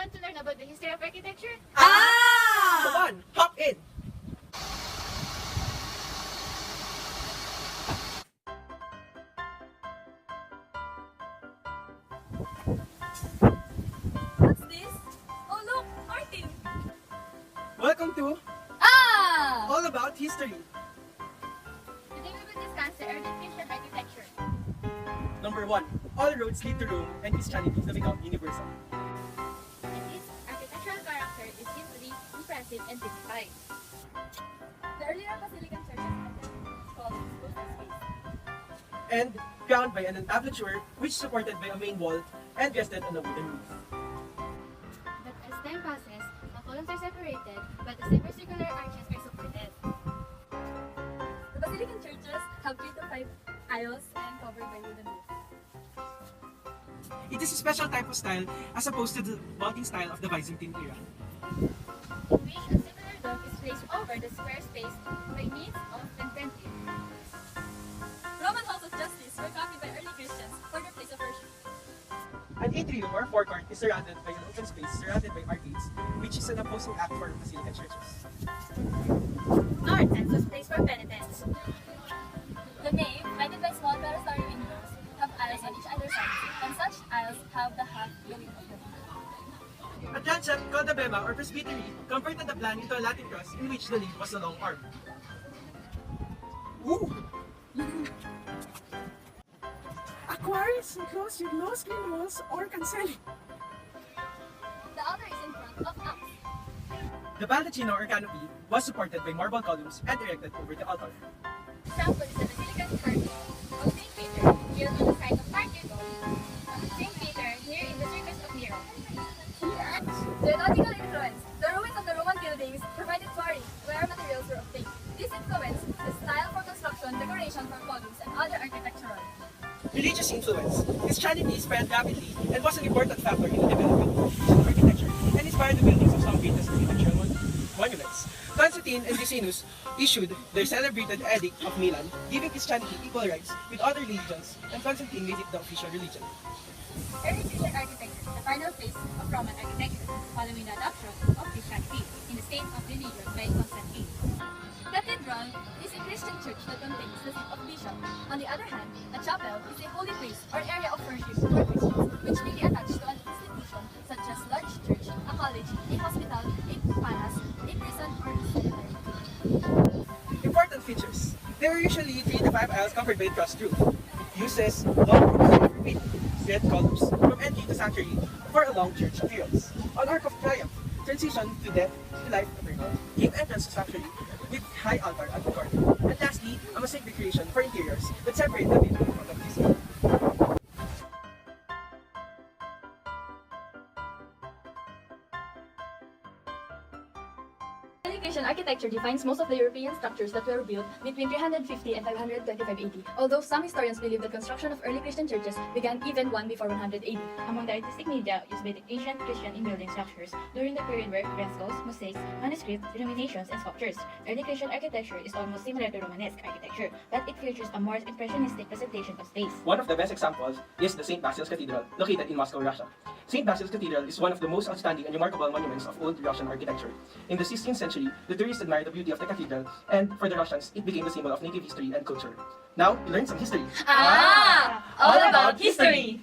want to learn about the history of architecture? Come on, hop in! What's this? Oh look, Martin! Welcome to Ah! All About History. Today we will discuss the early Christian architecture. Number 1. All roads lead to Rome and Christianity to become universal. And its architectural character is simply impressive and dignified. The earlier Basilican churches called space. And crowned by an entablature which supported by a main wall and rested on a wooden roof. But as time passes, the columns are separated, but the semicircular arches are supported. The Basilican churches have 3 to 5 aisles and covered by wooden roof. It is a special type of style as opposed to the vaulting style of the Byzantine era. In which a similar dome is placed over the square space by means of pententile. Roman halls of justice were copied by early Christians for their place of worship. An atrium or forecourt is surrounded by an open space surrounded by arcades, which is an opposing act for Basilican churches. North acts as place for penitents. The nave, lighted by small clerestory windows, have aisles on each other side, and such aisles have the half building of the roof. A transept called the bema or presbytery converted the plan into a Latin cross in which the leaf was a long arm. Ooh! Aquarius enclosed with low screen walls or cancelli. The altar is in front of us. The baldacchino or canopy was supported by marble columns and erected over the altar. Example is the Basilican Church of St. Peter, built on the site of Carthage, St. Peter, here in the Circus of Nero. Theological influence. The ruins of the Roman buildings provided quarry where materials were obtained. This influenced the style for construction, decoration for columns, and other architectural. Religious influence. Christianity spread rapidly and was an important factor in the development of Christian architecture and inspired the buildings of some greatest architectural monuments. Constantine and Licinius issued their celebrated Edict of Milan, giving Christianity equal rights with other religions, and Constantine made it the official religion. Early Christian architecture, the final phase of Roman architecture, following the adoption of Christianity in the state of religion by Constantine. Cathedral is a Christian church that contains the seat of bishop. On the other hand, a chapel is a holy place or area of worship for Christians, which may be attached to an institution such as large church, a college, a hospital, a palace, a prison, or a cemetery. Important features. There were usually 3 to 5 aisles covered by a trussed roof. Uses long roofs with red columns from entry to sanctuary for a long church appearance. On Arc of Triumph, transition to death to life eternal, gave entrance to sanctuary with high altar at the corner. And lastly, a mosaic decoration for interiors that separate the building from the facade. Early Christian architecture defines most of the European structures that were built between 350 and 525 AD, although some historians believe the construction of early Christian churches began even one before 100 AD. Among the artistic media used by the ancient Christian in building structures during the period were frescoes, mosaics, manuscripts, illuminations, and sculptures. Early Christian architecture is almost similar to Romanesque architecture, but it features a more impressionistic presentation of space. One of the best examples is the St. Basil's Cathedral, located in Moscow, Russia. St. Basil's Cathedral is one of the most outstanding and remarkable monuments of old Russian architecture. In the 16th century, the tourists admired the beauty of the cathedral, and for the Russians, it became the symbol of native history and culture. Now, we learn some history. All about history!